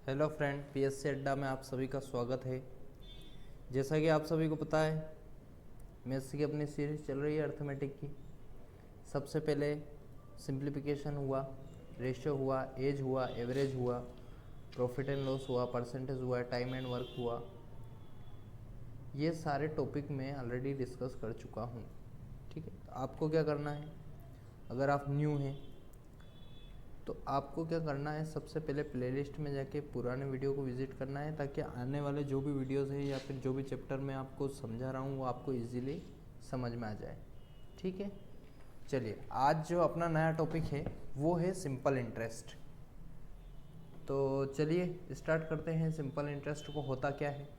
Hello friend, PSC अड्डा में आप सभी का स्वागत है। जैसा कि आप सभी को पता है, मैथ्स की अपनी सीरीज चल रही है अर्थमेटिक की। सबसे पहले सिंप्लीफिकेशन हुआ, रेशियो हुआ, एज हुआ, एवरेज हुआ, प्रॉफिट एंड लॉस हुआ, परसेंटेज हुआ, टाइम एंड वर्क हुआ। ये सारे टॉपिक मैं ऑलरेडी डिस्कस कर चुका हूँ। ठीक है, तो आपको क्या करना है, अगर आप न्यू हैं तो आपको क्या करना है, सबसे पहले प्लेलिस्ट में जाके पुराने वीडियो को विजिट करना है, ताकि आने वाले जो भी वीडियोस हैं या फिर जो भी चैप्टर मैं आपको समझा रहा हूँ वो आपको इजीली समझ में आ जाए। ठीक है, चलिए आज जो अपना नया टॉपिक है वो है सिंपल इंटरेस्ट। तो चलिए स्टार्ट करते हैं। सिंपल इंटरेस्ट को होता क्या है,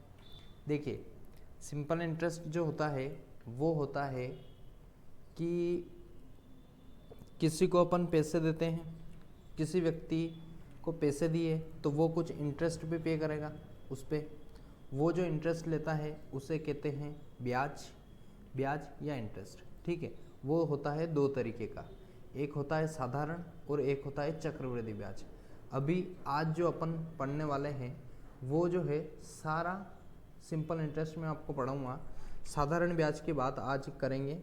देखिए सिंपल इंटरेस्ट जो होता है वो होता है कि किसी को अपन पैसे देते हैं, किसी व्यक्ति को पैसे दिए तो वो कुछ इंटरेस्ट भी पे करेगा उस पर। वो जो इंटरेस्ट लेता है उसे कहते हैं ब्याज, ब्याज या इंटरेस्ट। ठीक है, वो होता है दो तरीके का, एक होता है साधारण और एक होता है चक्रवृद्धि ब्याज। अभी आज जो अपन पढ़ने वाले हैं वो जो है सारा सिंपल इंटरेस्ट में आपको पढ़ाऊँगा। साधारण ब्याज की बात आज करेंगे,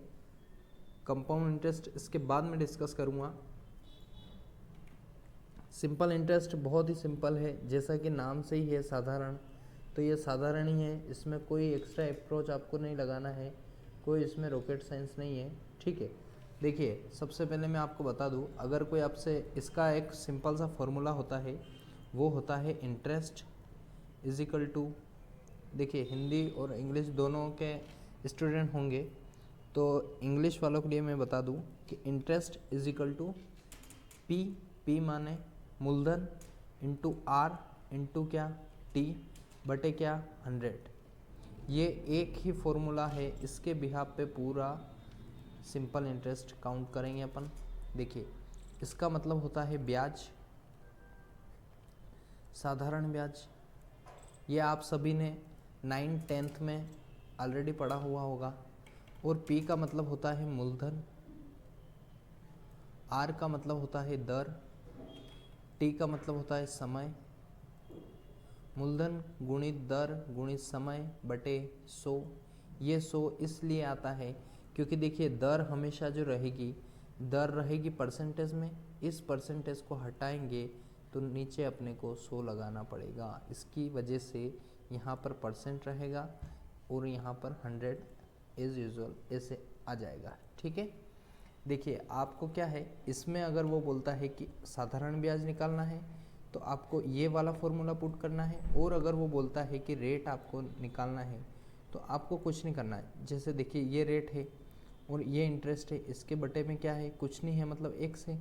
कंपाउंड इंटरेस्ट इसके बाद में डिस्कस करूँगा। सिंपल इंटरेस्ट बहुत ही सिंपल है, जैसा कि नाम से ही है साधारण, तो ये साधारण ही है। इसमें कोई एक्स्ट्रा अप्रोच आपको नहीं लगाना है, कोई इसमें रॉकेट साइंस नहीं है। ठीक है, देखिए सबसे पहले मैं आपको बता दूं, अगर कोई आपसे, इसका एक सिंपल सा फॉर्मूला होता है, वो होता है इंटरेस्ट इज इक्वल टू, देखिए हिंदी और इंग्लिश दोनों के स्टूडेंट होंगे तो इंग्लिश वालों के लिए मैं बता दूं कि interest is equal to P, P माने मूलधन, इंटू आर इंटू क्या टी बटे क्या 100। ये एक ही फॉर्मूला है, इसके बिहाफ पे पूरा सिंपल इंटरेस्ट काउंट करेंगे अपन। देखिए इसका मतलब होता है ब्याज, साधारण ब्याज। ये आप सभी ने 9th-10th में ऑलरेडी पढ़ा हुआ होगा। और पी का मतलब होता है मूलधन, आर का मतलब होता है दर, टी का मतलब होता है समय। मूलधन गुणित दर गुणित समय बटे 100। ये 100 इसलिए आता है क्योंकि देखिए दर हमेशा जो रहेगी, दर रहेगी परसेंटेज में, इस परसेंटेज को हटाएंगे तो नीचे अपने को 100 लगाना पड़ेगा। इसकी वजह से यहाँ पर परसेंट रहेगा और यहाँ पर 100 एज यूजुअल ऐसे आ जाएगा। ठीक है, देखिए आपको क्या है, इसमें अगर वो बोलता है कि साधारण ब्याज निकालना है तो आपको ये वाला फॉर्मूला पुट करना है, और अगर वो बोलता है कि रेट आपको निकालना है तो आपको कुछ नहीं करना है। जैसे देखिए ये रेट है और ये इंटरेस्ट है, इसके बटे में क्या है, कुछ नहीं है, मतलब एक से,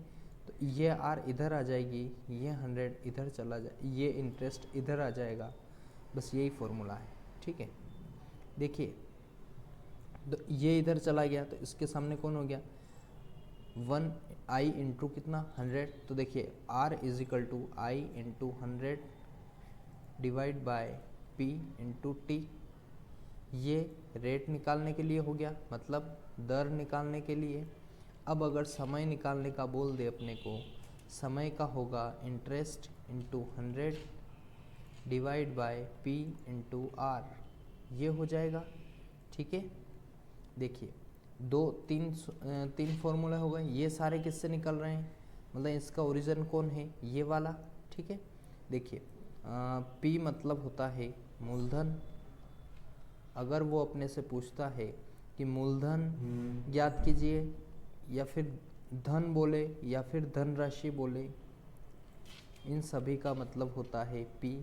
तो ये आर इधर आ जाएगी, ये 100 इधर चला जाए, ये इंटरेस्ट इधर आ जाएगा, बस यही फॉर्मूला है। ठीक है, देखिए तो ये इधर चला गया तो इसके सामने कौन हो गया, 1i इंटू कितना 100। तो देखिए r is equal to I into 100 divide by p into T. ये रेट निकालने के लिए हो गया, मतलब दर निकालने के लिए। अब अगर समय निकालने का बोल दे अपने को, समय का होगा interest into 100 divide by p into R, ये हो जाएगा। ठीक है, देखिए तीन फॉर्मूला हो गए, ये सारे किससे निकल रहे हैं, मतलब इसका ओरिजिन कौन है, ये वाला। ठीक है, देखिए पी मतलब होता है मूलधन। अगर वो अपने से पूछता है कि मूलधन ज्ञात कीजिए, या फिर धन बोले या फिर धनराशि बोले, इन सभी का मतलब होता है पी।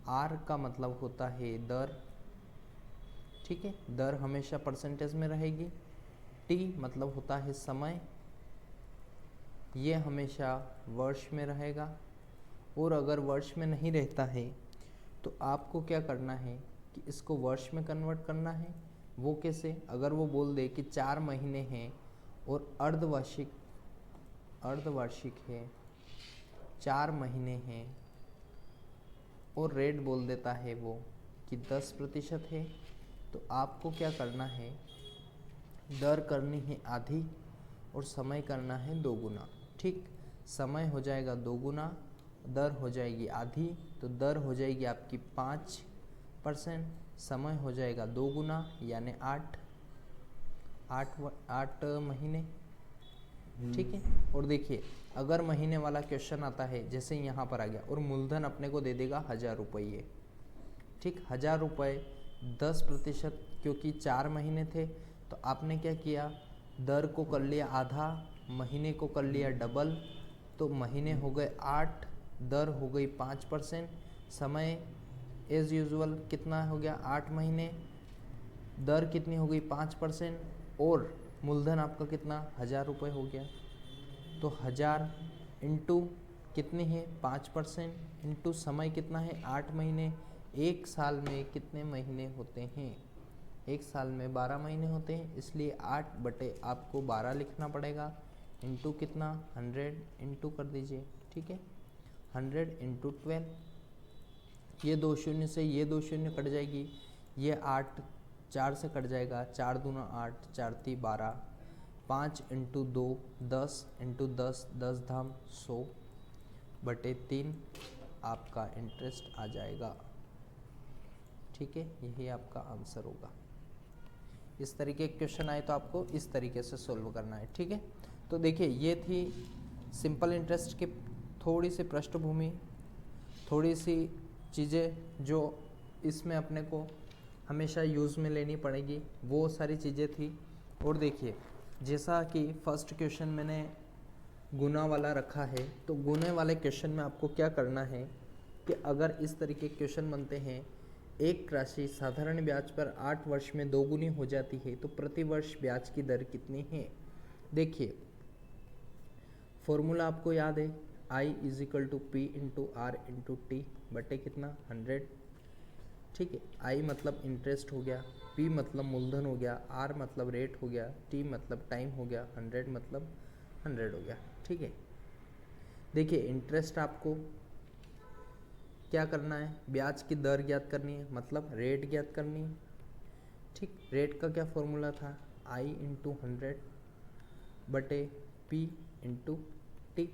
आर का मतलब होता है दर। ठीक है, दर हमेशा परसेंटेज में रहेगी। टी मतलब होता है समय, ये हमेशा वर्ष में रहेगा। और अगर वर्ष में नहीं रहता है तो आपको क्या करना है कि इसको वर्ष में कन्वर्ट करना है। वो कैसे, अगर वो बोल दे कि 4 महीने हैं और अर्धवार्षिक, अर्धवार्षिक है, 4 महीने हैं, और रेट बोल देता है वो कि 10% है, तो आपको क्या करना है, दर करनी है आधी और समय करना है 2 गुना। ठीक, समय हो जाएगा 2 गुना दर हो जाएगी आधी, तो दर हो जाएगी आपकी 5%, समय हो जाएगा 2 गुना यानी 8 महीने। ठीक है। और देखिए अगर महीने वाला क्वेश्चन आता है जैसे यहाँ पर आ गया और मूलधन अपने को दे देगा 1000 रुपये, ठीक, 1000 रुपये 10%, क्योंकि 4 महीने थे तो आपने क्या किया, दर को कर लिया आधा, महीने को कर लिया डबल, तो महीने हो गए 8, दर हो गई 5%, समय एज यूजुअल कितना हो गया 8 महीने, दर कितनी हो गई 5%, और मूलधन आपका कितना 1000 रुपये हो गया। तो 1000 इंटू कितनी है 5% इंटू समय कितना है 8 महीने। एक साल में कितने महीने होते हैं, एक साल में 12 महीने होते हैं, इसलिए 8 बटे आपको 12 लिखना पड़ेगा, इंटू कितना 100 इंटू कर दीजिए। ठीक है, 100 इंटू 12, ये 2 शून्य से ये 2 शून्य कट जाएगी, ये 8 4 से कट जाएगा, 4 दूना 8, 4 ती 12, 5 इंटू 2 10 इंटू 10, 10 धाम 100 बटे 3 आपका इंटरेस्ट आ जाएगा। ठीक है, यही आपका आंसर होगा। इस तरीके के क्वेश्चन आए तो आपको इस तरीके से सोल्व करना है। ठीक है, तो देखिए ये थी सिंपल इंटरेस्ट की थोड़ी सी पृष्ठभूमि, थोड़ी सी चीज़ें जो इसमें अपने को हमेशा यूज़ में लेनी पड़ेगी, वो सारी चीज़ें थी। और देखिए जैसा कि फर्स्ट क्वेश्चन मैंने गुना वाला रखा है, तो गुने वाले क्वेश्चन में आपको क्या करना है कि अगर इस तरीके के क्वेश्चन बनते हैं, एक राशि साधारण ब्याज पर 8 वर्ष में 2 गुनी हो जाती है तो प्रति वर्ष ब्याज की दर कितनी है। देखिए फॉर्मूला आपको याद है, I = P × R × T बटे कितना 100। ठीक है, I मतलब इंटरेस्ट हो गया, P मतलब मूलधन हो गया, R मतलब रेट हो गया, T मतलब टाइम हो गया, 100 मतलब 100 हो गया। ठीक है, देखिए इंटरेस्ट आपको क्या करना है, ब्याज की दर ज्ञात करनी है, मतलब रेट ज्ञात करनी है। ठीक, रेट का क्या फॉर्मूला था, I × 100 बटे P × T।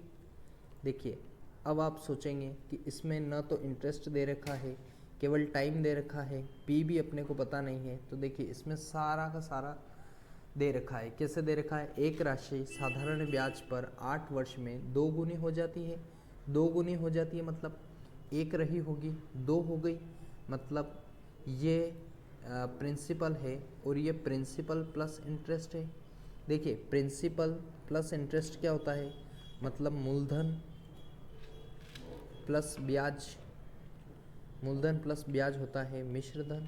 देखिए अब आप सोचेंगे कि इसमें न तो इंटरेस्ट दे रखा है, केवल टाइम दे रखा है, P भी अपने को पता नहीं है, तो देखिए इसमें सारा का सारा दे रखा है। कैसे दे रखा है, एक राशि साधारण ब्याज पर 8 वर्ष में 2 गुनी हो जाती है। 2 गुनी हो जाती है मतलब एक रही होगी, 2 हो गई, मतलब ये प्रिंसिपल है और ये प्रिंसिपल प्लस इंटरेस्ट है। देखिए प्रिंसिपल प्लस इंटरेस्ट क्या होता है, मतलब मूलधन प्लस ब्याज, मूलधन प्लस ब्याज होता है मिश्रधन।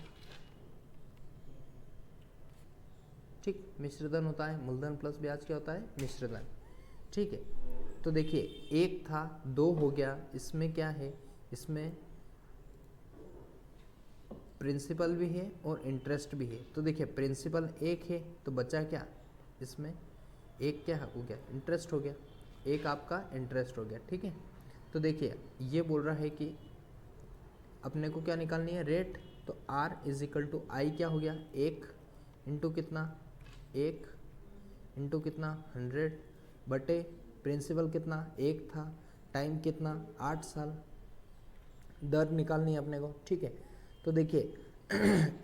ठीक, मिश्रधन होता है, मूलधन प्लस ब्याज क्या होता है मिश्रधन। ठीक है, तो देखिए एक था 2 हो गया, इसमें क्या है, इसमें प्रिंसिपल भी है और इंटरेस्ट भी है। तो देखिए प्रिंसिपल 1 है तो बचा क्या, इसमें एक क्या हो गया इंटरेस्ट हो गया, एक आपका इंटरेस्ट हो गया। ठीक है, तो देखिए ये बोल रहा है कि अपने को क्या निकालनी है रेट, तो R = I क्या हो गया 1 इंटू कितना 1 इंटू कितना 100 बटे प्रिंसिपल कितना 1 था, टाइम कितना 8 साल, दर निकालनी है अपने को। ठीक है, तो देखिए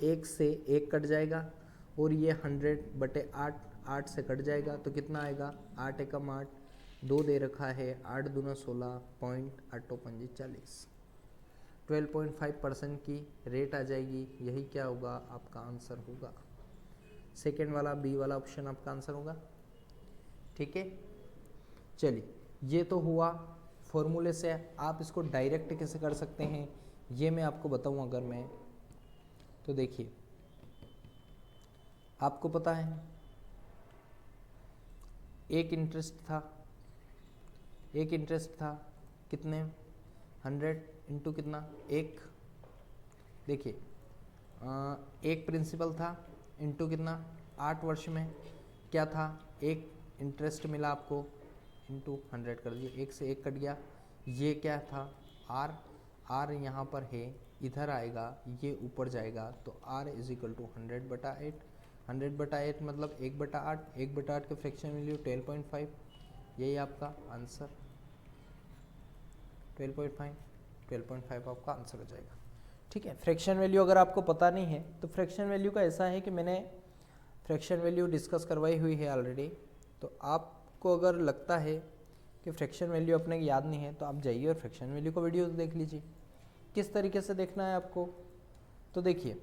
1 से 1 कट जाएगा और ये 100 बटे 8, 8 से कट जाएगा तो कितना आएगा 8 एकम 8, 2 दे रखा है, 8 दूना 16, पॉइंट 8 40, 12.5% की रेट आ जाएगी। यही क्या होगा आपका आंसर होगा, सेकेंड वाला बी वाला ऑप्शन आपका आंसर होगा। ठीक है, चलिए ये तो हुआ फॉर्मूले से। आप इसको डायरेक्ट कैसे कर सकते हैं ये मैं आपको बताऊं अगर मैं, तो देखिए आपको पता है एक इंटरेस्ट था कितने 100 इंटू कितना 1, देखिए एक प्रिंसिपल था इंटू कितना 8 वर्ष में क्या था, एक इंटरेस्ट मिला आपको इंटू 100 कर दिए, 1 से 1 कट गया, ये क्या था R यहाँ पर है, इधर आएगा, ये ऊपर जाएगा, तो R = 100/8, 100/8 मतलब 1/8, 1/8 के फ्रैक्शन वैल्यू 12.5, यही आपका आंसर। 12.5, 12.5 आपका आंसर हो जाएगा। ठीक है, फ्रैक्शन वैल्यू अगर आपको पता नहीं है तो फ्रैक्शन वैल्यू का ऐसा है कि मैंने फ्रैक्शन वैल्यू डिस्कस करवाई हुई है ऑलरेडी। तो आपको अगर लगता है कि फ्रैक्शन वैल्यू अपने को याद नहीं है तो आप जाइए और फ्रैक्शन वैल्यू का वीडियो देख लीजिए। किस तरीके से देखना है आपको, तो देखिए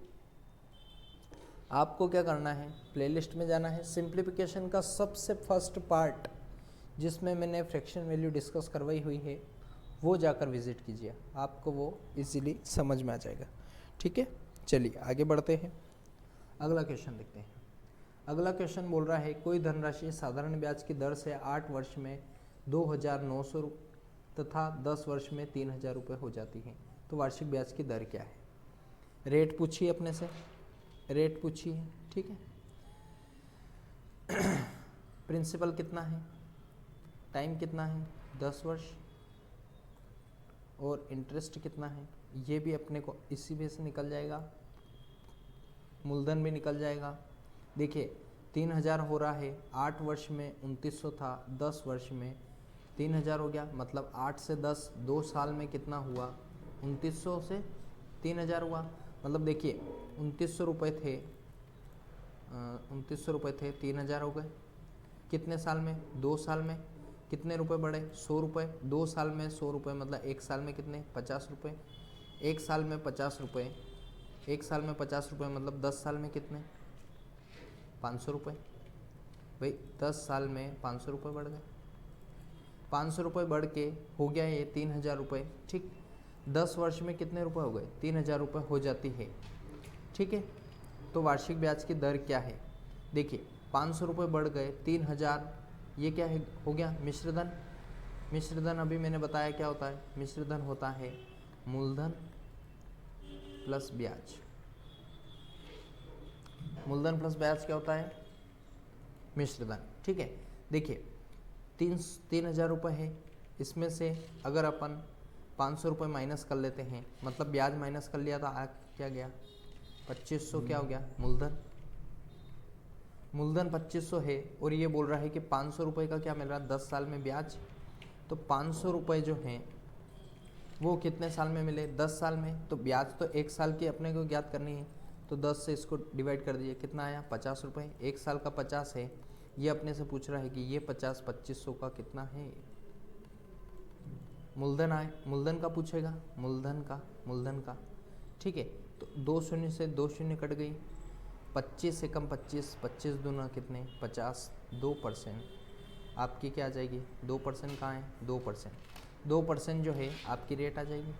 आपको क्या करना है, प्लेलिस्ट में जाना है, सिंप्लीफिकेशन का सबसे फर्स्ट पार्ट जिसमें मैंने फ्रैक्शन वैल्यू डिस्कस करवाई हुई है वो जाकर विजिट कीजिए, आपको वो इजीली समझ में आ जाएगा। ठीक है, चलिए आगे बढ़ते हैं, अगला क्वेश्चन देखते हैं। अगला क्वेश्चन बोल रहा है कोई धनराशि साधारण ब्याज की दर से 8 वर्ष में 2,900 तथा 10 वर्ष में 3,000 रुपये हो जाती है, तो वार्षिक ब्याज की दर क्या है। रेट पूछिए अपने से, रेट पूछिए। ठीक है, प्रिंसिपल कितना है, टाइम कितना है 10 वर्ष, और इंटरेस्ट कितना है ये भी अपने को इसी में से निकल जाएगा, मूलधन भी निकल जाएगा। देखिए 3,000 हो रहा है, 8 वर्ष में 2,900 था, 10 वर्ष में 3,000 हो गया, मतलब 8 से 10 2 साल में कितना हुआ, 2,900 से 3,000 हुआ। मतलब देखिए 2,900 रुपये थे, 2,900 रुपये थे, 3,000 हो गए कितने साल में, 2 साल में कितने रुपए बढ़े, 100 रुपये, 2 साल में 100 रुपये, मतलब 1 साल में कितने 50 रुपये, 1 साल में 50 रुपये, 1 साल में 50 रुपये, मतलब 10 साल में कितने 500 रुपये। भाई 10 साल में 500 रुपये बढ़ गए, 500 रुपये बढ़ के हो गया ये 3,000 रुपये। ठीक, 10 वर्ष में कितने रुपए हो गए, 3,000 रुपये हो जाती है। ठीक है, तो वार्षिक ब्याज की दर क्या है, देखिए 500 रुपये बढ़ गए, 3,000, ये क्या है, हो गया मिश्रधन। मिश्रधन अभी मैंने बताया क्या होता है, मिश्रधन होता है मूलधन प्लस ब्याज। मूलधन प्लस ब्याज क्या होता है, मिश्रधन। ठीक है, देखिए 3,000 रुपये है, इसमें से अगर अपन 500 रुपये माइनस कर लेते हैं, मतलब ब्याज माइनस कर लिया, तो आ क्या गया 2,500, क्या हो गया मूलधन। मूलधन 2,500 है और ये बोल रहा है कि 500 रुपये का क्या मिल रहा है 10 साल में ब्याज, तो 500 रुपये जो हैं वो कितने साल में मिले, 10 साल में। तो ब्याज तो 1 साल की अपने को ज्ञात करनी है, तो 10 से इसको डिवाइड कर दीजिए, कितना आया 50 रुपये। 1 साल का 50 है, ये अपने से पूछ रहा है कि ये 50 2,500 का कितना है, मूलधन आए, मूलधन का पूछेगा, मूलधन का। ठीक है, तो 2 शून्य से 2 शून्य कट गई, 25 से कम 25, 25 दूना कितने 50, 2% आपकी क्या आ जाएगी, 2% कहाँ है 2%, 2% जो है आपकी रेट आ जाएगी।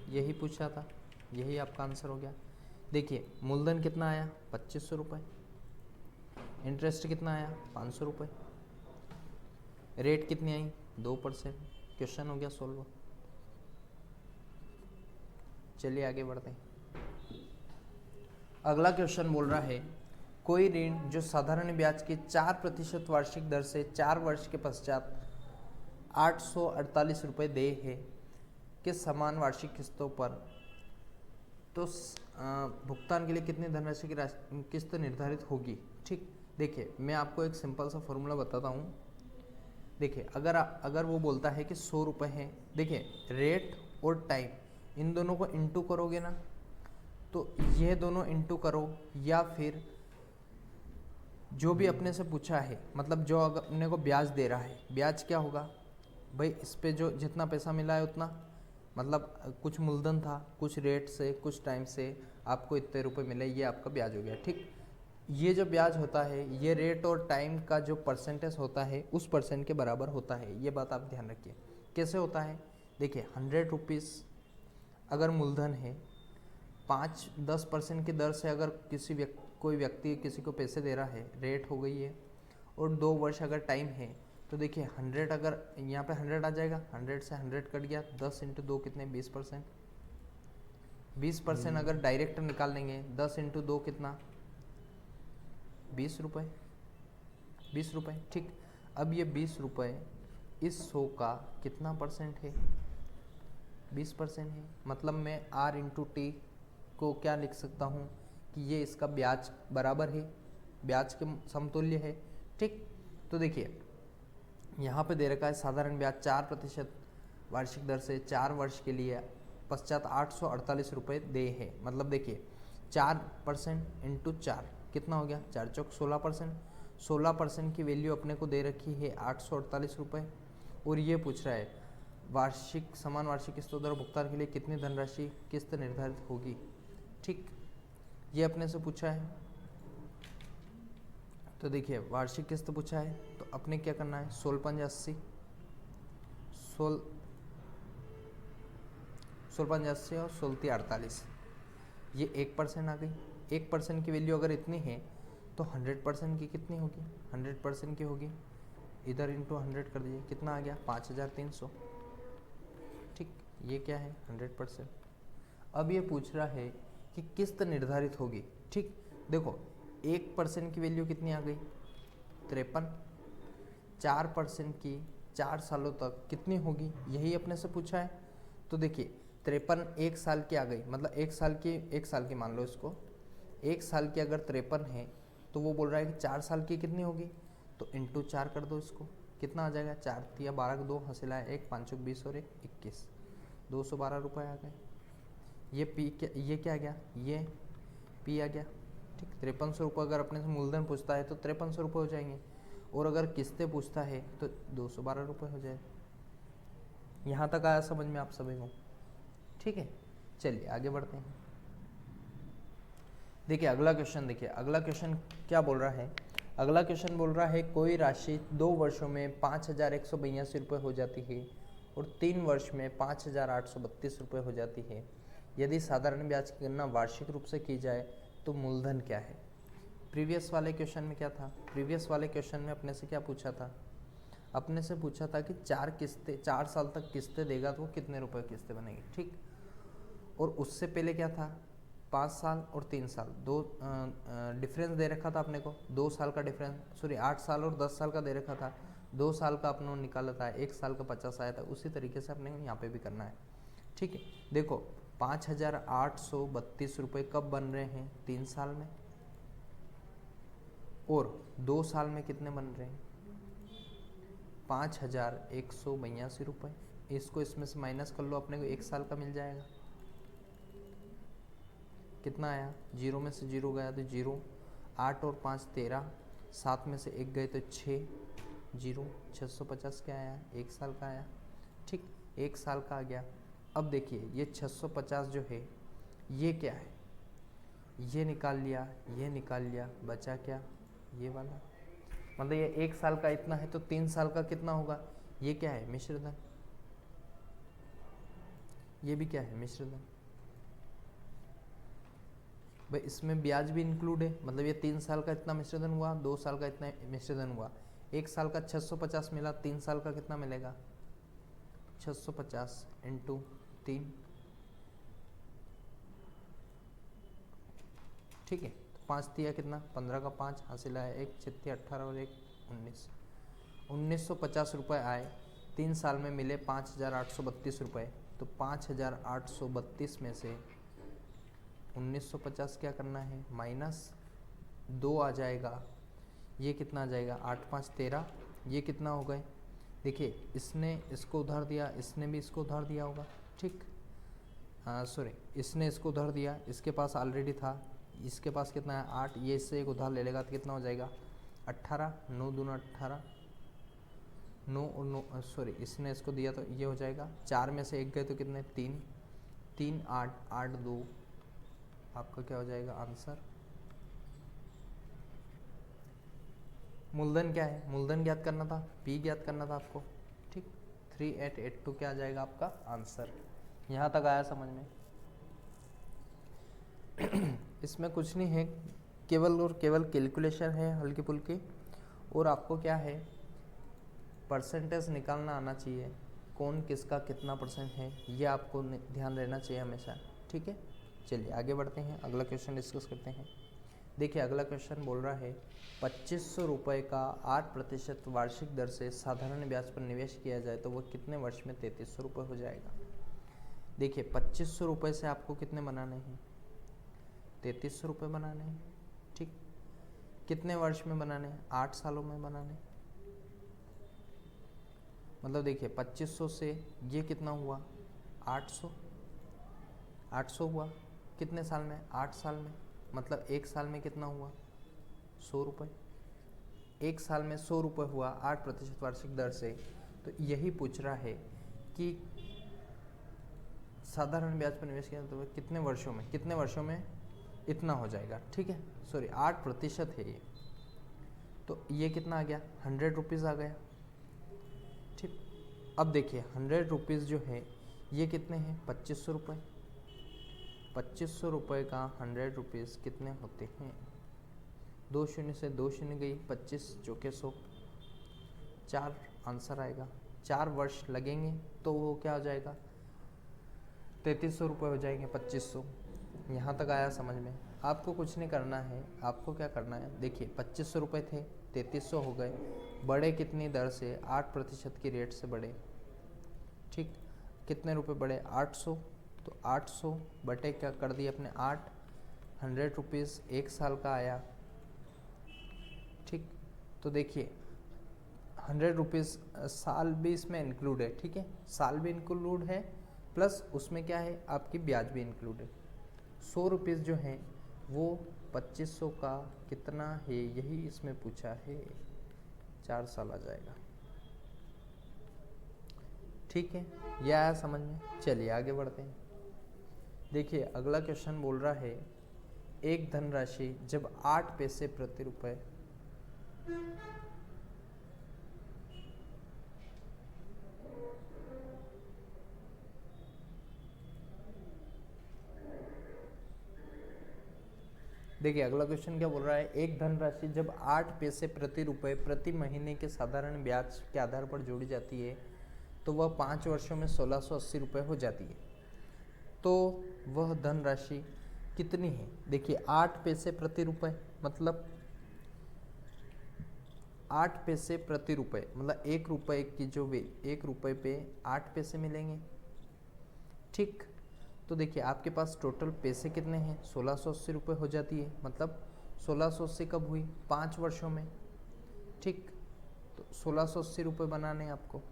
यही पूछा था, यही आपका आंसर हो गया। देखिए मूलधन कितना आया 2,500 रुपये, इंटरेस्ट कितना आया 500 रुपये, रेट कितनी आई 2%। क्वेश्चन हो गया सोल्व। चलिए आगे बढ़ते हैं। अगला क्वेश्चन बोल रहा है कोई ऋण जो साधारण ब्याज की 4% वार्षिक दर से 4 वर्ष के पश्चात 848 रुपये दे है कि समान वार्षिक किस्तों पर, तो भुगतान के लिए कितनी धनराशि की किस्त निर्धारित होगी। ठीक, देखिए मैं आपको एक सिंपल सा फॉर्मूला बताता हूँ। देखिए अगर वो बोलता है कि 100 रुपये है, देखिए रेट और टाइम इन दोनों को इंटू करोगे ना, तो ये दोनों इंटू करो, या फिर जो भी अपने से पूछा है, मतलब जो अगर अपने को ब्याज दे रहा है, ब्याज क्या होगा भाई, इस पे जो जितना पैसा मिला है उतना, मतलब कुछ मूलधन था, कुछ रेट से, कुछ टाइम से आपको इतने रुपए मिले, ये आपका ब्याज हो गया। ठीक, ये जो ब्याज होता है ये रेट और टाइम का जो परसेंटेज होता है उस परसेंट के बराबर होता है, ये बात आप ध्यान रखिए। कैसे होता है, देखिए 100 रुपीज़ अगर मूलधन है, 5-10% की दर से अगर कोई व्यक्ति किसी को पैसे दे रहा है, रेट हो गई है, और 2 वर्ष अगर टाइम है, तो देखिए 100 अगर यहाँ पे 100 आ जाएगा, 100 से 100 कट गया, 10 × 2 कितने 20%, 20% अगर डायरेक्ट निकाल लेंगे, 10 × 2 कितना 20 रुपये, 20 रुपये। ठीक, अब ये 20 रुपये इस 100 का कितना परसेंट है, 20% है, मतलब मैं R × T को क्या लिख सकता हूँ कि ये इसका ब्याज बराबर है, ब्याज के समतुल्य है। ठीक, तो देखिए यहाँ पे दे रखा है साधारण ब्याज 4%, वार्षिक दर से 4 वर्ष के लिए पश्चात 848 रुपये दे है। मतलब देखिए 4% इंटू 4 कितना हो गया, 4 चौक 16%। 16% की वैल्यू अपने को दे रखी है 848 रुपये, और ये पूछ रहा है वार्षिक समान वार्षिक किस्तों द्वारा भुगतान के लिए कितनी धनराशि किस्त निर्धारित होगी। ठीक, ये अपने से पूछा है। तो देखिए वार्षिक किस्त पूछा है तो अपने क्या करना है, 16 80 और 16 48, ये 1% आ गई। 1% की वैल्यू अगर इतनी है तो 100% की कितनी होगी, 100% की होगी, इधर इंटू 100 कर दीजिए, कितना आ गया 5300। ठीक, ये क्या है 100%। अब ये पूछ रहा है कि किस्त निर्धारित होगी। ठीक, देखो 1% की वैल्यू कितनी आ गई 53, 4% की 4 सालों तक कितनी होगी, यही अपने से पूछा है। तो देखिए 53 1 साल की आ गई, मतलब 1 साल की मान लो इसको, 1 साल की अगर 53 है तो वो बोल रहा है कि 4 साल की कितनी होगी, तो इंटू 4 कर दो इसको, कितना आ जाएगा 4 तिया 12 2 हंसिला 1 5 20 और 1 21, 212 रुपये आ गए। ये ये क्या आ गया, ये पी आ गया। ठीक, 5300 रुपये अगर अपने से मूलधन पूछता है तो 5300 रुपये हो जाएंगे, और अगर किस्तें पूछता है तो 212 रुपये हो जाए। यहाँ तक आया समझ में आप सभी को। ठीक है, चलिए आगे बढ़ते हैं। देखिए अगला क्वेश्चन, देखिए अगला क्वेश्चन क्या बोल रहा है। अगला क्वेश्चन बोल रहा है कोई राशि 2 वर्षों में 5182 रुपये हो जाती है और 3 वर्ष में 5832 रुपये हो जाती है। यदि साधारण ब्याज की गणना वार्षिक रूप से की जाए तो मूलधन क्या है। प्रीवियस वाले क्वेश्चन में क्या था, प्रीवियस वाले क्वेश्चन में अपने से क्या पूछा था, अपने से पूछा था कि 4 साल तक किस्तें देगा तो कितने रुपए किस्तें बनेगी। ठीक, और उससे पहले क्या था 5 साल और 3 साल, दो डिफरेंस दे रखा था अपने को, 2 साल का डिफरेंस, सॉरी 8 साल और 10 साल का दे रखा था, 2 साल का अपने निकाला था, 1 साल का 50 आया था। उसी तरीके से अपने यहाँ पे भी करना है। ठीक है, देखो 5832 रुपये कब बन रहे हैं, 3 साल में, और 2 साल में कितने बन रहे हैं 5182 रुपये। इसको इसमें से माइनस कर लो, अपने को 1 साल का मिल जाएगा। कितना आया, 0 में से 0 गया तो 0, 8 और 5 13, 7 में से 1 गए तो 6, 0, 650 क्या आया, 1 साल का आया। ठीक, 1 साल का आ गया। अब देखिए ये 650 जो है ये क्या है, ये निकाल लिया, ये निकाल लिया, बचा क्या, ये वाला, मतलब ये 1 साल का इतना है तो 3 साल का कितना होगा, ये क्या है मिश्रधन, ये भी क्या है मिश्रधन। भाई इसमें ब्याज भी इंक्लूड है, मतलब ये 3 साल का इतना मिश्रधन हुआ, 2 साल का इतना मिश्रधन हुआ, 1 साल का 650 मिला, 3 साल का कितना मिलेगा 650 इंटू 3। ठीक है, तो 5 दिया कितना, 15 का 5 हासिल आया, 1 6 18 और 1 19, 1950 रुपये आए। 3 साल में मिले 5832 रुपये, तो 5832 में से 1950 क्या करना है, माइनस 2 आ जाएगा, ये कितना आ जाएगा 8 5 13, ये कितना हो गए, देखिए इसने इसको उधार दिया, इसने भी इसको उधार दिया होगा। ठीक, हाँ सॉरी, इसने इसको उधार दिया, इसके पास ऑलरेडी था, इसके पास कितना है 8, ये इससे एक उधार ले लेगा तो कितना हो जाएगा 18, 9 दूना 18, 9 और 9 सॉरी इसने इसको दिया तो ये हो जाएगा, 4 में से 1 गए तो कितने 3, 3 8 8 2, आपका क्या हो जाएगा आंसर। मूलधन क्या है, मूलधन ज्ञात करना था, पी ज्ञात करना था आपको। ठीक, 3882 क्या आ जाएगा आपका आंसर। यहाँ तक आया समझ में। इसमें कुछ नहीं है, केवल और केवल कैलकुलेशन है हल्की फुल्की, और आपको क्या है परसेंटेज निकालना आना चाहिए, कौन किसका कितना परसेंट है ये आपको ध्यान रहना चाहिए हमेशा। ठीक है, चलिए आगे बढ़ते हैं, अगला क्वेश्चन डिस्कस करते हैं। देखिए अगला क्वेश्चन बोल रहा है 2500 रुपये का 8% वार्षिक दर से साधारण ब्याज पर निवेश किया जाए तो वह कितने वर्ष में 3300 रुपये हो जाएगा। देखिए 2500 रुपये से आपको कितने बनाने हैं 3300 रुपये बनाने हैं। ठीक, कितने वर्ष में बनाने हैं 8 सालों में बनाने। मतलब देखिए 2500 से ये कितना हुआ 800, 800 हुआ कितने साल में, 8 साल में, मतलब एक साल में कितना हुआ 100 रुपये, एक साल में 100 रुपये हुआ 8% वार्षिक दर से। तो यही पूछ रहा है कि साधारण ब्याज पर निवेश किया तो कितने वर्षों में इतना हो जाएगा। ठीक है, सॉरी 8% है ये, तो ये कितना आ गया 100 रुपीज़ आ गया। ठीक, अब देखिए 100 रुपीज़ जो है ये कितने हैं 2500 रुपये, 2500 रुपये का 100 रुपीज़ कितने होते हैं, 2 शून्य से 2 शून्य गई, 25 चौके 100, 4 आंसर आएगा। 4 वर्ष लगेंगे तो वो क्या हो जाएगा 3300 रुपये हो जाएंगे, 2500। यहाँ तक आया समझ में? आपको कुछ नहीं करना है, आपको क्या करना है, देखिए 2500 रुपये थे 3300 हो गए, बढ़े कितनी दर से 8% की रेट से बढ़े। ठीक, कितने रुपए बढ़े 800, तो 800 बटे क्या कर दिए अपने 8, 100 रुपीज़ एक साल का आया। ठीक, तो देखिए 100 रुपीज़ साल भी इसमें इंक्लूड है। ठीक है, साल भी इंक्लूड है प्लस उसमें क्या है आपकी ब्याज भी इंक्लूड है। 100 रुपीज़ जो है वो 2500 का कितना है यही इसमें पूछा है, 4 साल आ जाएगा। ठीक है, यह आया समझ में? चलिए आगे बढ़ते हैं। देखिए अगला क्वेश्चन बोल रहा है एक धनराशि जब 8 पैसे प्रति रुपए देखिए अगला क्वेश्चन क्या बोल रहा है, एक धनराशि जब 8 पैसे प्रति रुपए प्रति महीने के साधारण ब्याज के आधार पर जोड़ी जाती है तो वह 5 वर्षों में 1680 रुपये हो जाती है। तो वह धनराशि कितनी है? देखिए 8 पैसे प्रति रुपए मतलब 8 पैसे प्रति रुपए मतलब 1 रुपये की जो 1 रुपये पे 8 पैसे मिलेंगे। ठीक, तो देखिए आपके पास टोटल पैसे कितने हैं 1680 रुपये हो जाती है, मतलब 1680 कब हुई 5 वर्षों में। ठीक, तो 1680 रुपये बनाने आपको,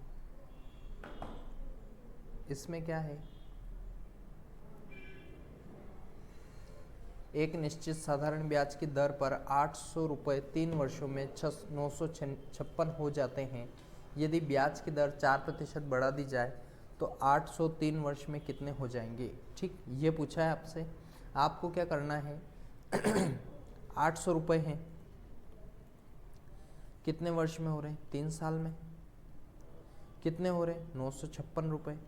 इसमें क्या है एक निश्चित साधारण ब्याज की दर पर 800 रुपये 3 वर्षों में 956 हो जाते हैं। यदि ब्याज की दर 4% बढ़ा दी जाए तो 803 वर्ष में कितने हो जाएंगे। ठीक, ये पूछा है आपसे, आपको क्या करना है 800 रुपये हैं, कितने वर्ष में हो रहे हैं 3 साल में, कितने हो रहे हैं 956 रुपये।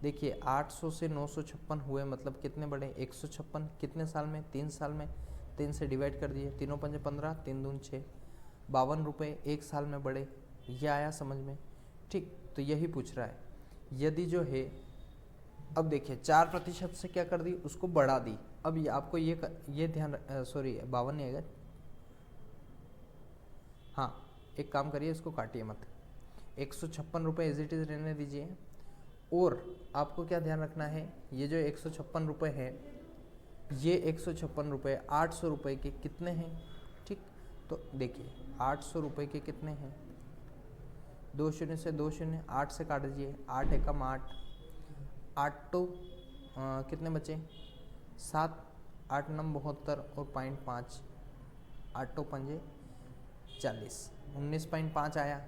देखिए 800 से 956 हुए मतलब कितने बढ़े 156, कितने साल में 3 साल में, 3 से डिवाइड कर दिए, 3 पंजे 15, 3 दून 6, 52 रुपये एक साल में बढ़े। ये आया समझ में? ठीक, तो यही पूछ रहा है यदि जो है, अब देखिए 4% से क्या कर दी उसको बढ़ा दी। अब ये आपको ये ध्यान सॉरी 52 नहीं आएगा, हाँ एक काम करिए इसको काटिए मत, 156 रुपये एज इट इज़ रहने दीजिए। और आपको क्या ध्यान रखना है, ये जो 156 रुपये है ये 156 रुपये 800 रुपये के कितने हैं। ठीक, तो देखिए 800 रुपये के कितने हैं, 2 शून्य से 2 शून्य, 8 से काट दीजिए, 8 एकम 8, 8 तो कितने बचे 7, 8 नम 72 और 0.5, 8 तो पंजे 40, 19.5 आया।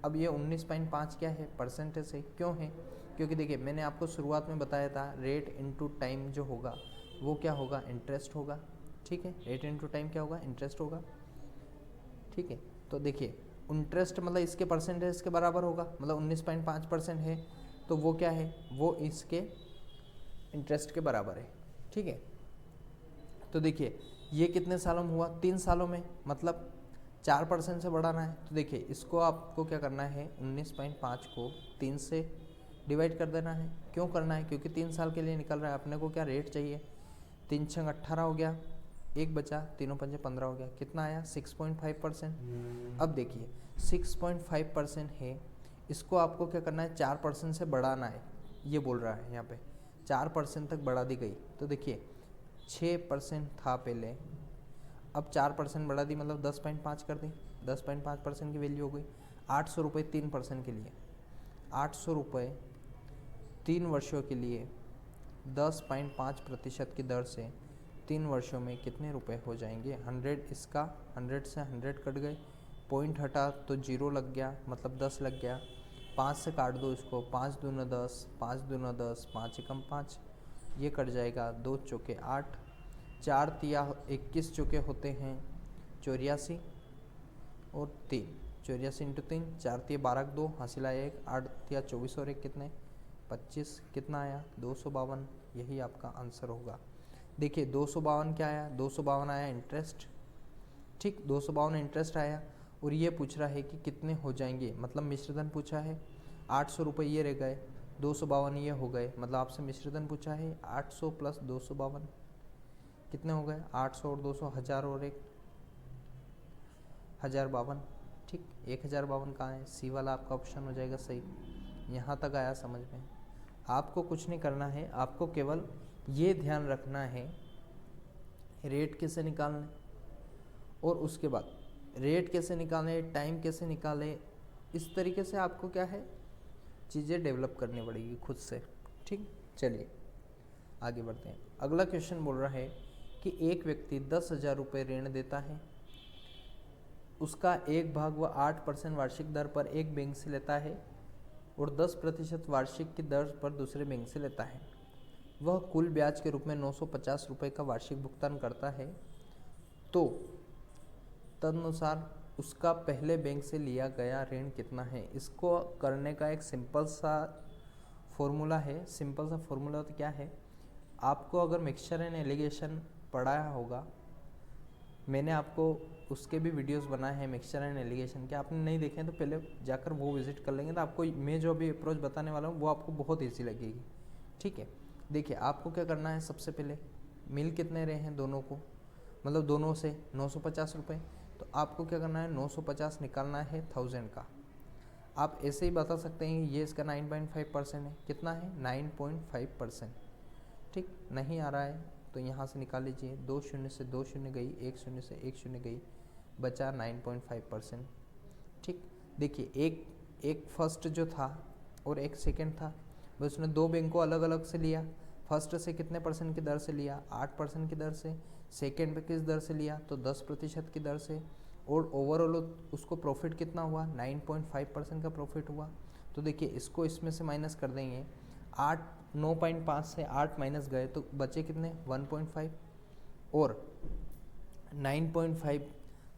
अब ये 19.5 क्या है परसेंटेज है, क्यों है क्योंकि देखिए मैंने आपको शुरुआत में बताया था रेट इनटू टाइम जो होगा वो क्या होगा इंटरेस्ट होगा। ठीक है, रेट इनटू टाइम क्या होगा इंटरेस्ट होगा। ठीक है, तो देखिए इंटरेस्ट मतलब इसके परसेंटेज के बराबर होगा, मतलब 19.5% है तो वो क्या है वो इसके इंटरेस्ट के बराबर है। ठीक है, तो देखिए ये कितने सालों में हुआ 3 सालों में, मतलब 4% से बढ़ाना है। तो देखिए इसको आपको क्या करना है 19.5 को 3 से डिवाइड कर देना है। क्यों करना है, क्योंकि 3 साल के लिए निकल रहा है, अपने को क्या रेट चाहिए, 3 छंग 18 हो गया, एक बचा, 3 पंजे 15 हो गया, कितना आया 6.5%। अब देखिए 6.5% है, इसको आपको क्या करना है 4% से बढ़ाना है, ये बोल रहा है यहाँ पे 4% तक बढ़ा दी गई। तो देखिए 6% था पहले, अब 4% बढ़ा दी मतलब 10.5 कर दी, 10.5% की वैल्यू हो गई 800 रुपये 3% के लिए। 800 रुपये 3 वर्षों के लिए 10.5% की दर से 3 वर्षों में कितने रुपए हो जाएंगे। 100 इसका, 100 से 100 कट गए, पॉइंट हटा तो 0 लग गया, मतलब 10 लग गया। 5 से काट दो इसको, 5 दूना 10, 5 दूना 10, 5 एकम 5, ये कट जाएगा, 2 चौके 8, 4 तिया 21 चौके होते हैं 84 और 3, 84 इंटू 3, 4 तिया 12, 2 हासिल आया 1, 8 तिया 24 और 1 कितने 25, कितना आया 252, यही आपका आंसर होगा। देखिए 252 क्या आया, 252 आया इंटरेस्ट, ठीक 252 इंटरेस्ट आया, और ये पूछ रहा है कि कितने हो जाएंगे, मतलब मिश्रधन पूछा है। 800 रुपये ये रह गए, 252 ये हो गए, मतलब आपसे मिश्रधन पूछा है। 800 प्लस 252 कितने हो गए, 800 और 200 1000 और 1 1052, ठीक 1052 कहाँ है, सी वाला आपका ऑप्शन हो जाएगा सही। यहाँ तक आया समझ में। आपको कुछ नहीं करना है, आपको केवल ये ध्यान रखना है रेट कैसे निकालने, और उसके बाद रेट कैसे निकालें, टाइम कैसे निकालें, इस तरीके से आपको क्या है चीज़ें डेवलप करनी पड़ेगी खुद से, ठीक। चलिए आगे बढ़ते हैं। अगला क्वेश्चन बोल रहा है कि एक व्यक्ति 10,000 रुपये ऋण देता है, उसका एक भाग वह 8% वार्षिक दर पर एक बैंक से लेता है और 10% वार्षिक की दर पर दूसरे बैंक से लेता है। वह कुल ब्याज के रूप में 950 रुपये का वार्षिक भुगतान करता है, तो तदनुसार उसका पहले बैंक से लिया गया ऋण कितना है। इसको करने का एक सिंपल सा फॉर्मूला है। सिंपल सा फॉर्मूला तो क्या है, आपको अगर मिक्सचर एंड एलिगेशन पढ़ाया होगा, मैंने आपको उसके भी वीडियोस बनाए हैं मिक्सचर एंड एलिगेशन के, आपने नहीं देखे हैं तो पहले जाकर वो विजिट कर लेंगे, तो आपको मैं जो अभी अप्रोच बताने वाला हूँ वो आपको बहुत ईजी लगेगी, ठीक है। देखिए आपको क्या करना है, सबसे पहले मिल कितने रहे हैं दोनों को, मतलब दोनों से 950 रुपये, तो आपको क्या करना है 950 निकालना है 1000 का। आप ऐसे ही बता सकते हैं ये इसका 9.5% है, कितना है 9.5%, ठीक। नहीं आ रहा है तो यहाँ से निकाल लीजिए, 2 शून्य से 2 शून्य गई, 1 शून्य से 1 शून्य गई, बचा 9.5%, ठीक। देखिए एक फर्स्ट जो था और एक सेकंड था, बस उसने दो बैंक को अलग अलग से लिया। फर्स्ट से कितने परसेंट की दर से लिया, 8% की दर से। सेकेंड पे किस दर से लिया, तो 10% की दर से। और ओवरऑल उसको प्रॉफिट कितना हुआ, 9.5% का प्रॉफिट हुआ। तो देखिए इसको इसमें से माइनस कर देंगे, 9.5 से 8 माइनस गए तो बचे कितने 1.5, और 9.5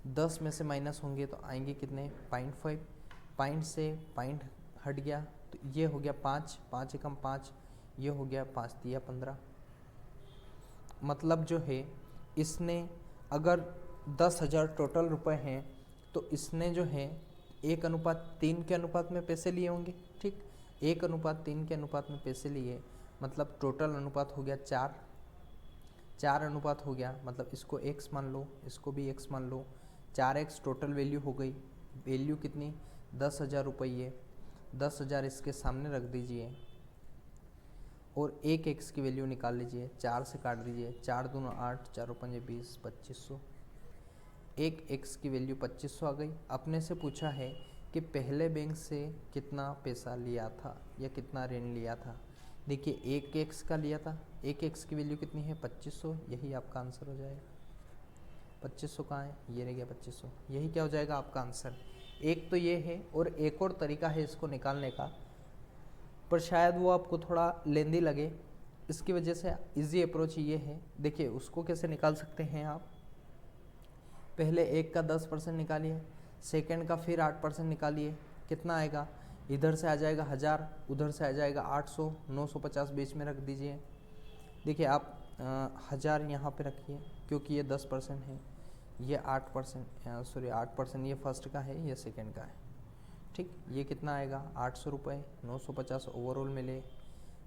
10 में से माइनस होंगे तो आएंगे कितने 0.5, पॉइंट से पॉइंट हट गया तो ये हो गया 5, 5 एकम 5, ये हो गया 5 तिया 15। मतलब जो है इसने अगर 10,000 टोटल रुपए हैं तो इसने जो है 1:3 के अनुपात में पैसे लिए होंगे, ठीक। 1:3 के अनुपात में पैसे लिए, मतलब टोटल अनुपात हो गया 4 अनुपात हो गया, मतलब इसको x मान लो, इसको भी x मान लो। 4x टोटल वैल्यू हो गई, वैल्यू कितनी 10,000 रुपये। 10,000 इसके सामने रख दीजिए और 1x की वैल्यू निकाल लीजिए, 4 से काट दीजिए, 4 दूना 8, 4 पंजे 20, 2500। 1x की वैल्यू 2500 आ गई। अपने से पूछा है कि पहले बैंक से कितना पैसा लिया था या कितना ऋण लिया था। देखिए 1x का लिया था, 1x की वैल्यू कितनी है 2500, यही आपका आंसर हो जाएगा। 2500 कहाँ है, ये रह गया 2500, यही क्या हो जाएगा आपका आंसर। एक तो ये है, और एक और तरीका है इसको निकालने का, पर शायद वो आपको थोड़ा लेंदी लगे, इसकी वजह से इजी अप्रोच ये है। देखिए उसको कैसे निकाल सकते हैं आप, पहले एक का 10% निकालिए, सेकंड का फिर 8% निकालिए, कितना आएगा, इधर से आ जाएगा 1000, उधर से आ जाएगा 800, 950 बीच में रख दीजिए। देखिए आप 1000 यहाँ पे रखिए क्योंकि ये 10% है, ये 8%, सॉरी 8% ये फर्स्ट का है, ये सेकंड का है, ठीक। ये कितना आएगा 800 रुपये, 950 ओवरऑल मिले,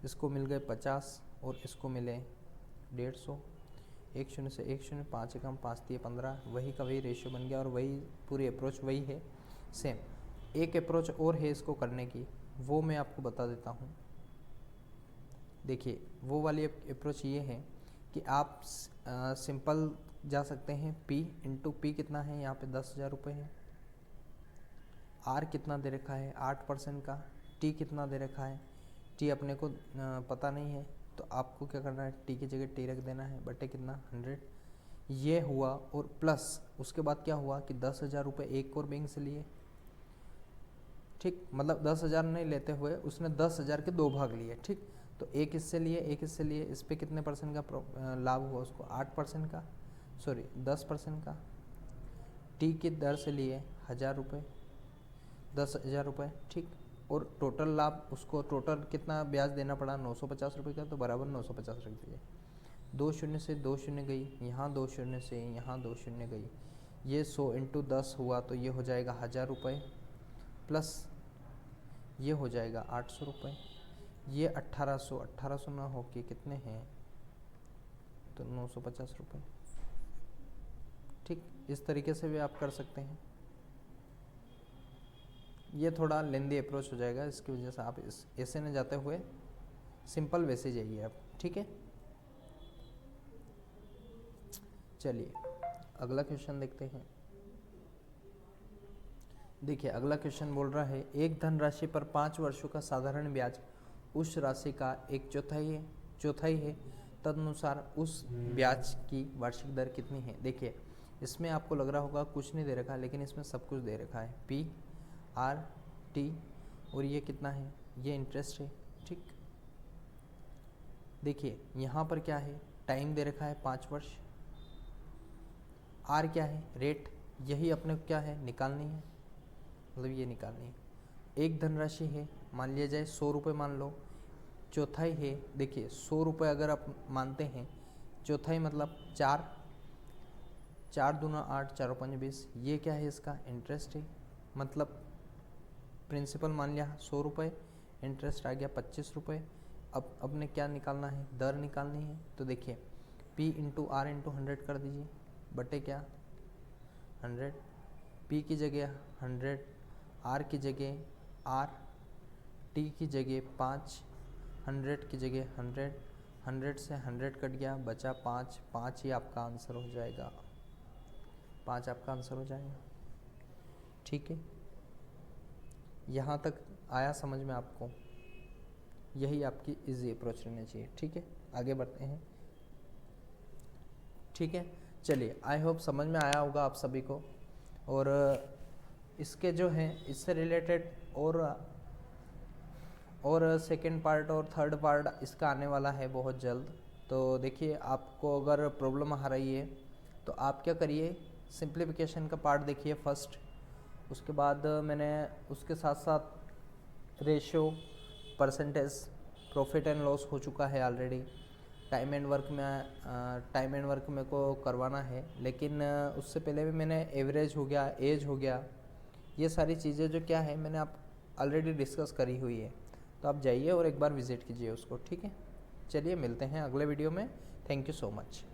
इसको मिल गए 50 और इसको मिले 150। 1 शून्य से 1 शून्य, 5 एकम 5 तिया 15, वही का वही रेशियो बन गया और वही पूरी अप्रोच वही है सेम। एक अप्रोच और है इसको करने की, वो मैं आपको बता देता हूँ। देखिए वो वाली अप्रोच ये है कि आप सिंपल जा सकते हैं, P इंटू P कितना है यहाँ पे 10,000 रुपये है, R कितना दे रखा है 8% का, टी कितना दे रखा है, टी अपने को पता नहीं है, तो आपको क्या करना है, टी की जगह टी रख देना है, बटे कितना 100 ये हुआ। और प्लस उसके बाद क्या हुआ कि 10,000 रुपये एक और बैंक से लिए, ठीक, मतलब 10,000 नहीं लेते हुए उसने 10,000 के 2 भाग लिए, ठीक, तो एक इससे लिए एक इससे लिए, इस पर कितने परसेंट का लाभ हुआ उसको, 8% का, सॉरी 10% का। टी की दर से लिए 1,000 रुपये, 10,000 रुपये, ठीक, और टोटल लाभ उसको टोटल कितना ब्याज देना पड़ा 950 रुपये का, तो बराबर 950 रख दीजिए। 2 शून्य से 2 शून्य गई, यहाँ 2 शून्य से यहाँ 2 शून्य गई, ये 100 इंटू 10 हुआ, तो ये हो जाएगा 1,000 रुपये, प्लस ये हो जाएगा 800 रुपये, ये 1800 ना हो के कितने हैं, तो 950 रुपये, ठीक। इस तरीके से भी आप कर सकते हैं। ये थोड़ा लेंदी अप्रोच हो जाएगा, इसकी वजह से आप इस ऐसे न जाते हुए सिंपल वैसे जाइए आप, ठीक है। चलिए अगला क्वेश्चन देखते हैं। देखिए अगला क्वेश्चन बोल रहा है, एक धनराशि पर 5 वर्षों का साधारण ब्याज उस राशि का 1/4 है, तदनुसार उस ब्याज की वार्षिक दर कितनी है। देखिए इसमें आपको लग रहा होगा कुछ नहीं दे रखा, लेकिन इसमें सब कुछ दे रखा है, पी आर टी, और ये कितना है, ये इंटरेस्ट है, ठीक। देखिए यहाँ पर क्या है, टाइम दे रखा है 5 वर्ष, आर क्या है, रेट, यही अपने को क्या है निकालनी है, मतलब ये निकालनी है। एक धनराशि है, मान लिया जाए 100 रुपये मान लो, चौथाई है, देखिए 100 रुपये अगर आप मानते हैं, चौथाई मतलब 4 दूना 8, 4 5 20, ये क्या है इसका इंटरेस्ट है, मतलब प्रिंसिपल मान लिया 100 रुपये, इंटरेस्ट आ गया 25 रुपये। अब अपने क्या निकालना है, दर निकालनी है, तो देखिए P इंटू आर इंटू 100 कर दीजिए, बटे क्या 100, P की जगह 100, R की जगह R, T की जगह 5, 100 की जगह 100, 100 से 100 कट गया, बचा 5, 5 ही आपका आंसर हो जाएगा, 5 आपका आंसर हो जाएगा, ठीक है। यहाँ तक आया समझ में आपको, यही आपकी इजी अप्रोच रहनी चाहिए, ठीक है। आगे बढ़ते हैं, ठीक है। चलिए आई होप समझ में आया होगा आप सभी को, और इसके जो हैं इससे रिलेटेड और सेकंड पार्ट और थर्ड पार्ट इसका आने वाला है बहुत जल्द। तो देखिए आपको अगर प्रॉब्लम आ रही है तो आप क्या करिए, सिंप्लीफिकेशन का पार्ट देखिए फर्स्ट, उसके बाद मैंने उसके साथ साथ ratio, percentage, profit and loss हो चुका है ऑलरेडी, टाइम एंड वर्क में को करवाना है, लेकिन उससे पहले भी मैंने एवरेज हो गया, एज हो गया, ये सारी चीज़ें जो क्या है मैंने आप ऑलरेडी डिस्कस करी हुई है, तो आप जाइए और एक बार विज़िट कीजिए उसको, ठीक है। चलिए मिलते हैं अगले वीडियो में, थैंक यू सो मच।